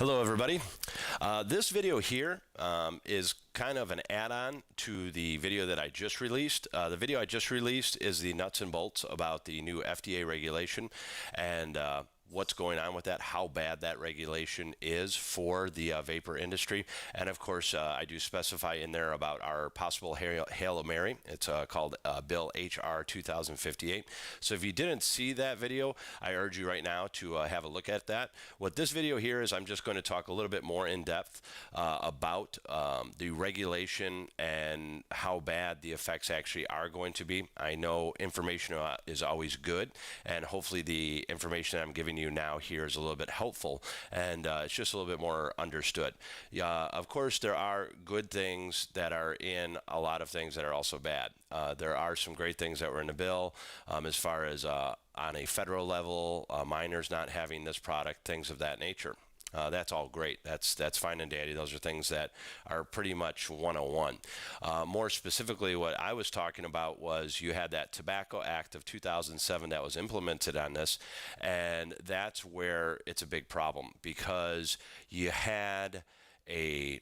Hello, everybody. This video here is kind of an add-on to the video that I just released. The video I just released is the nuts and bolts about the new FDA regulation and what's going on with that, how bad that regulation is for the vapor industry. And of course, I do specify in there about our possible Hail Mary. It's called Bill HR 2058. So if you didn't see that video, I urge you right now to have a look at that. What this video here is, I'm just going to talk a little bit more in depth about the regulation and how bad the effects actually are going to be. I know information is always good, and hopefully the information that I'm giving you now here is a little bit helpful, and it's just a little bit more understood. Of course, there are good things that are in a lot of things that are also bad. There are some great things that were in the bill as far as on a federal level, minors not having this product, things of that nature. That's all great. That's fine and dandy. Those are things that are pretty much 101. More specifically, what I was talking about was you had that Tobacco Act of 2007 that was implemented on this, and that's where it's a big problem, because you had a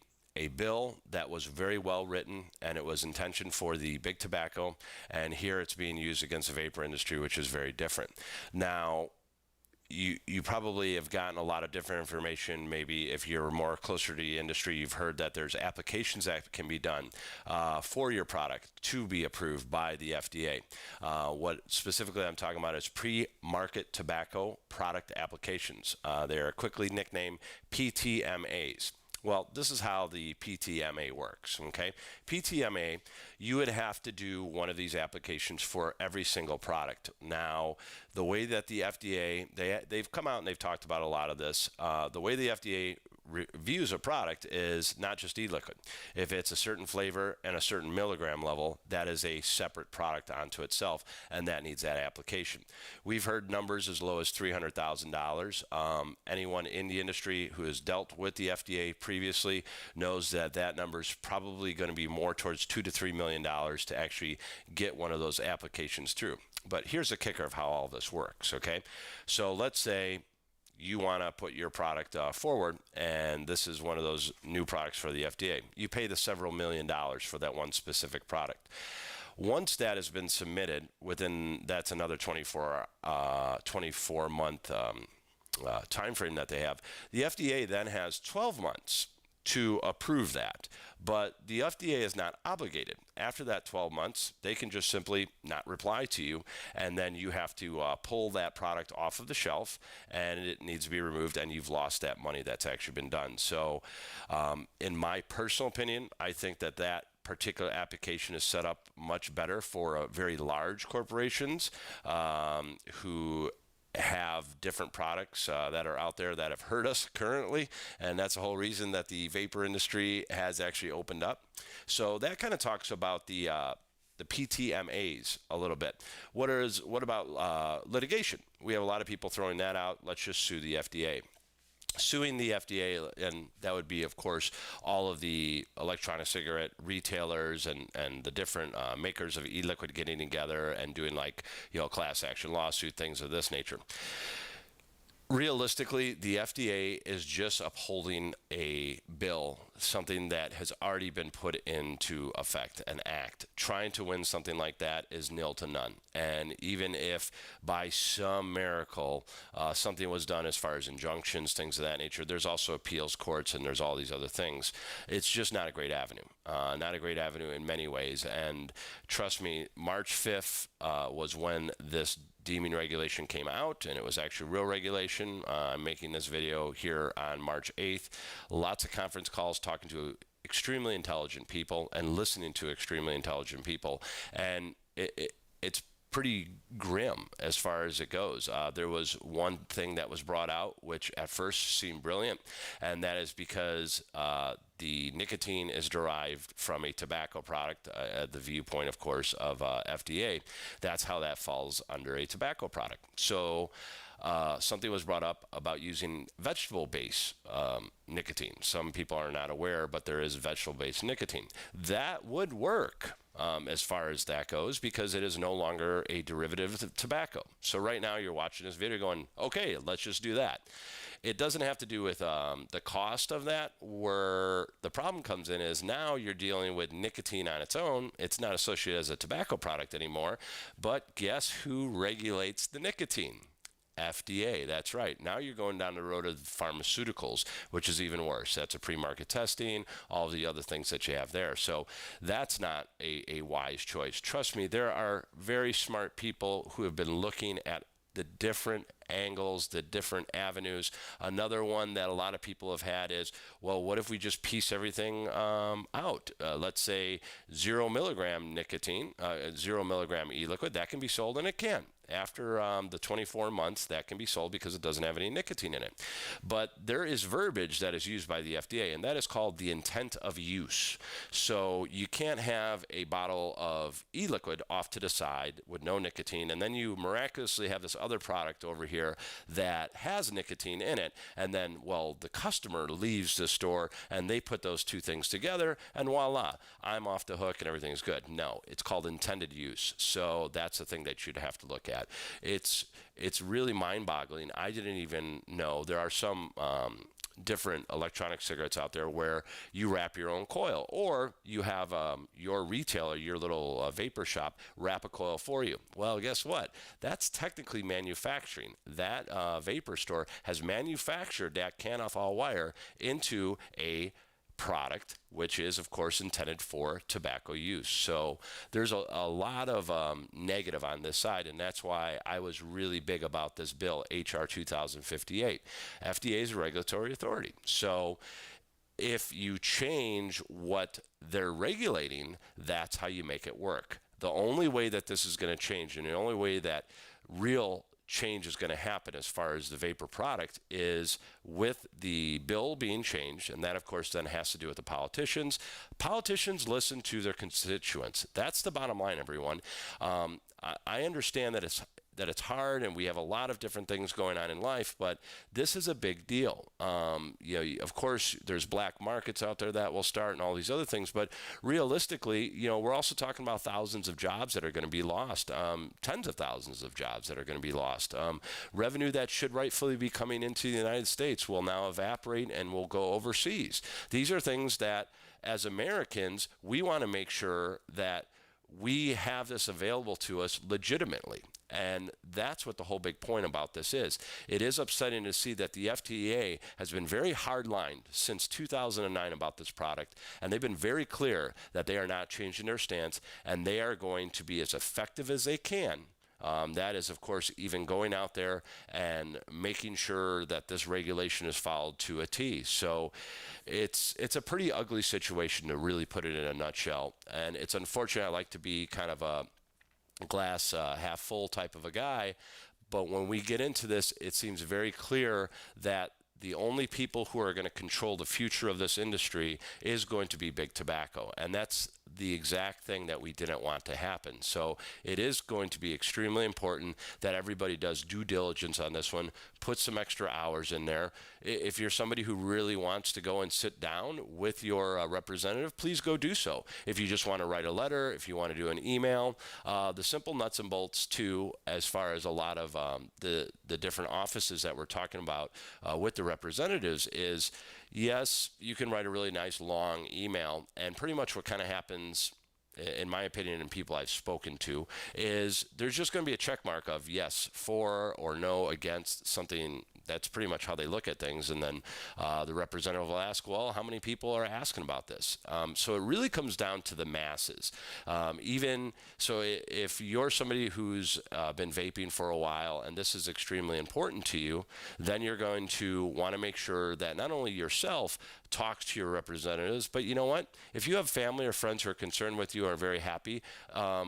bill that was very well written, and it was intentioned for the big tobacco, and here it's being used against the vapor industry, which is very different. Now, you probably have gotten a lot of different information. Maybe if you're more closer to the industry, you've heard that there's applications that can be done for your product to be approved by the FDA. What specifically I'm talking about is pre-market tobacco product applications. They're quickly nicknamed PTMAs. Well, this is how the PTMA works, okay? PTMA, you would have to do one of these applications for every single product. Now, the way that the FDA, they've come out and they've talked about a lot of this. The way the FDA reviews a product is not just e-liquid. If it's a certain flavor and a certain milligram level, that is a separate product onto itself, and that needs that application. We've heard numbers as low as $300,000. Anyone in the industry who has dealt with the FDA previously knows that that number is probably going to be more towards $2 to $3 million to actually get one of those applications through. But here's the kicker of how all this works, okay? So let's say you want to put your product forward, and this is one of those new products for the FDA. You pay the several $1 million for that one specific product. Once that has been submitted, that's another 24-month time frame that they have. The FDA then has 12 months to approve that, but the FDA is not obligated. After that 12 months, they can just simply not reply to you, and then you have to pull that product off of the shelf, and it needs to be removed, and you've lost that money that's actually been done. So in my personal opinion, I think that particular application is set up much better for very large corporations who have different products that are out there that have hurt us currently, and that's the whole reason that the vapor industry has actually opened up. So that kind of talks about the PTMAs a little bit. What about litigation? We have a lot of people throwing that out. Let's just sue the FDA. Suing the FDA, and that would be, of course, all of the electronic cigarette retailers and the different makers of e-liquid getting together and doing class action lawsuit, things of this nature. Realistically, the FDA is just upholding a bill, something that has already been put into effect, an act. Trying to win something like that is nil to none. And even if by some miracle something was done as far as injunctions, things of that nature, there's also appeals courts and there's all these other things. It's just not a great avenue. Not a great avenue in many ways. And trust me, March 5th was when this deeming regulation came out, and it was actually real regulation. I'm making this video here on March 8th. Lots of conference calls talking to extremely intelligent people and listening to extremely intelligent people, and it's pretty grim as far as it goes. There was one thing that was brought out which at first seemed brilliant, and that is because the nicotine is derived from a tobacco product, the viewpoint, of course, of FDA. That's how that falls under a tobacco product. So something was brought up about using vegetable-based nicotine. Some people are not aware, but there is vegetable-based nicotine. That would work. as far as that goes, because it is no longer a derivative of tobacco. So right now you're watching this video going, okay, let's just do that. It doesn't have to do with the cost of that. Where the problem comes in is now you're dealing with nicotine on its own. It's not associated as a tobacco product anymore. But guess who regulates the nicotine? FDA, that's right. Now you're going down the road of pharmaceuticals, which is even worse. That's a pre-market testing, all the other things that you have there. So that's not a wise choice. Trust me, there are very smart people who have been looking at the different angles, the different avenues. Another one that a lot of people have had is, well, what if we just piece everything out? Let's say 0 milligram nicotine, 0 milligram e-liquid, that can be sold, and it can. After the 24 months, that can be sold because it doesn't have any nicotine in it. But there is verbiage that is used by the FDA, and that is called the intent of use. So you can't have a bottle of e-liquid off to the side with no nicotine, and then you miraculously have this other product over here that has nicotine in it, and then, well, the customer leaves the store, and they put those two things together, and voila, I'm off the hook and everything's good. No, it's called intended use. So that's the thing that you'd have to look at. It's really mind-boggling. I didn't even know there are some different electronic cigarettes out there where you wrap your own coil, or you have your retailer, your little vapor shop, wrap a coil for you. Well, guess what? That's technically manufacturing. That vapor store has manufactured that can-off all-wire into a product, which is, of course, intended for tobacco use. So there's a lot of negative on this side, and that's why I was really big about this bill, HR 2058. FDA is a regulatory authority. So if you change what they're regulating, that's how you make it work. The only way that this is going to change, and the only way that real change is going to happen as far as the vapor product, is with the bill being changed, and that of course then has to do with the politicians. Politicians listen to their constituents. That's the bottom line, everyone. I understand that it's hard, and we have a lot of different things going on in life, but this is a big deal. Of course, there's black markets out there that will start and all these other things, but realistically, we're also talking about thousands of jobs that are going to be lost, tens of thousands of jobs that are going to be lost. Revenue that should rightfully be coming into the United States will now evaporate and will go overseas. These are things that, as Americans, we want to make sure that we have this available to us legitimately. And that's what the whole big point about this is. It is upsetting to see that the FDA has been very hard-lined since 2009 about this product, and they've been very clear that they are not changing their stance, and they are going to be as effective as they can. That is, of course, even going out there and making sure that this regulation is followed to a T. So it's a pretty ugly situation, to really put it in a nutshell. And it's unfortunate. I like to be kind of a glass half full type of a guy, but when we get into this, it seems very clear that the only people who are going to control the future of this industry is going to be big tobacco, and that's the exact thing that we didn't want to happen. So it is going to be extremely important that everybody does due diligence on this one, put some extra hours in there. If you're somebody who really wants to go and sit down with your representative, please go do so. If you just want to write a letter, if you want to do an email, the simple nuts and bolts too, as far as a lot of the different offices that we're talking about with the representatives, is yes, you can write a really nice long email, and pretty much what kind of happens, in my opinion, and people I've spoken to, is there's just going to be a check mark of yes, for, or no, against something. That's pretty much how they look at things. And then the representative will ask, well, how many people are asking about this? So it really comes down to the masses. Even so, if you're somebody who's been vaping for a while and this is extremely important to you, then you're going to want to make sure that not only yourself talks to your representatives, but you know what? If you have family or friends who are concerned with you or are very happy,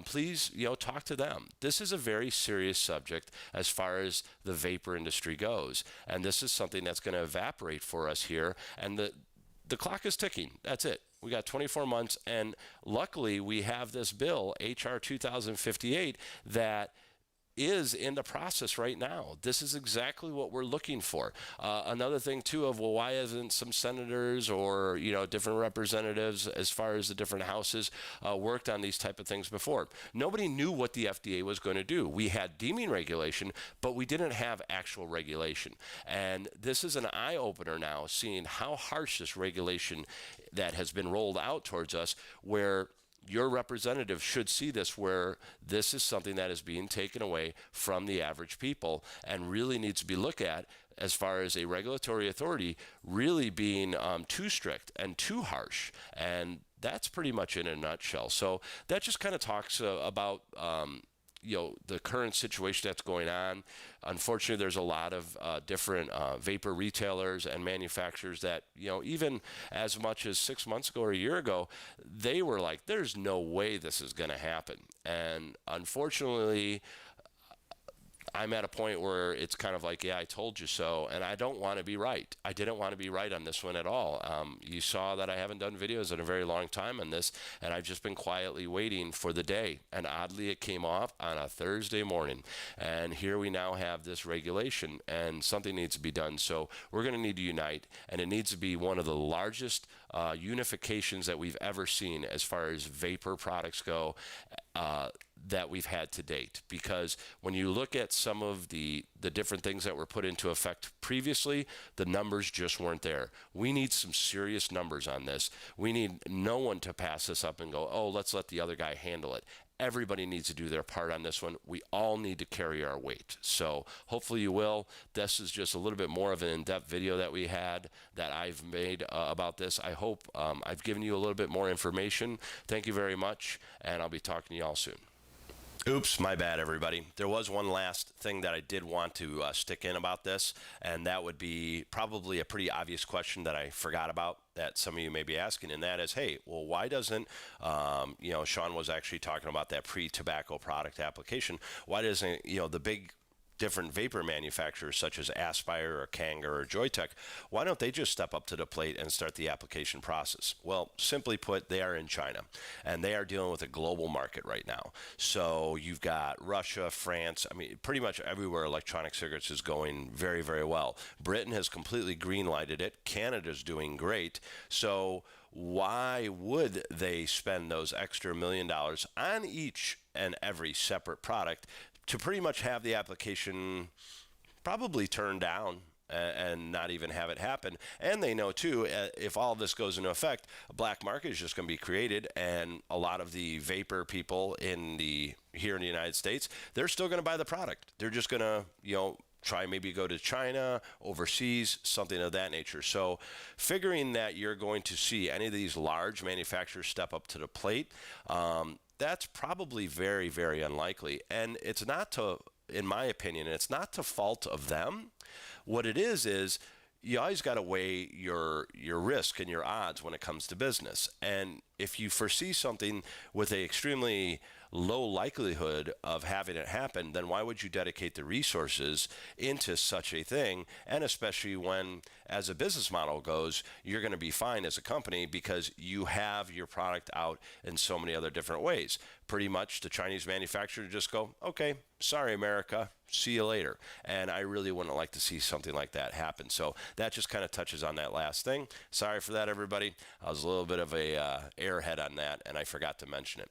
please, talk to them. This is a very serious subject as far as the vapor industry goes. And this is something that's going to evaporate for us here. And the clock is ticking. That's it. We got 24 months. And luckily, we have this bill, HR 2058, that is in the process right now. This is exactly what we're looking for. Another thing too of, well, why hasn't some senators or different representatives as far as the different houses worked on these type of things before? Nobody knew what the FDA was going to do. We had deeming regulation, but we didn't have actual regulation. And this is an eye opener now, seeing how harsh this regulation that has been rolled out towards us, where your representative should see this, where this is something that is being taken away from the average people and really needs to be looked at as far as a regulatory authority really being too strict and too harsh. And that's pretty much in a nutshell. So that just kind of talks about the current situation that's going on. Unfortunately, there's a lot of different vapor retailers and manufacturers that, even as much as 6 months ago or a year ago, they were like, there's no way this is going to happen. And unfortunately, I'm at a point where it's kind of like, yeah, I told you so, and I don't want to be right. I didn't want to be right on this one at all. You saw that I haven't done videos in a very long time on this, and I've just been quietly waiting for the day. And oddly, it came off on a Thursday morning. And here we now have this regulation, and something needs to be done. So we're going to need to unite, and it needs to be one of the largest unifications that we've ever seen as far as vapor products go. That we've had to date, because when you look at some of the different things that were put into effect previously, the numbers just weren't there. We need some serious numbers on this. We need no one to pass this up and go, oh, let's let the other guy handle it. Everybody needs to do their part on this one. We all need to carry our weight. So hopefully you will. This is just a little bit more of an in-depth video that we had that I've made about this. I hope I've given you a little bit more information. Thank you very much, and I'll be talking to you all soon. Oops, my bad, everybody. There was one last thing that I did want to stick in about this, and that would be probably a pretty obvious question that I forgot about that some of you may be asking, and that is, hey, well, why doesn't, Sean was actually talking about that pre-tobacco product application. Why doesn't, the big different vapor manufacturers such as Aspire or Kanga or Joytech, why don't they just step up to the plate and start the application process? Well, simply put, they are in China, and they are dealing with a global market right now. So you've got Russia, France, pretty much everywhere electronic cigarettes is going very, very well. Britain has completely green-lighted it. Canada's doing great. So why would they spend those extra $1 million on each and every separate product to pretty much have the application probably turned down and not even have it happen? And they know too, if all of this goes into effect, a black market is just going to be created, and a lot of the vapor people here in the United States, they're still going to buy the product. They're just going to, try maybe go to China, overseas, something of that nature. So figuring that you're going to see any of these large manufacturers step up to the plate, that's probably very, very unlikely. And it's not to, in my opinion, it's not to fault of them. What it is you always got to weigh your risk and your odds when it comes to business. And if you foresee something with a extremely low likelihood of having it happen, then why would you dedicate the resources into such a thing? And especially when, as a business model goes, you're going to be fine as a company because you have your product out in so many other different ways. Pretty much the Chinese manufacturer just go, okay, sorry, America, see you later. And I really wouldn't like to see something like that happen. So that just kind of touches on that last thing. Sorry for that, everybody. I was a little bit of a airhead on that, and I forgot to mention it.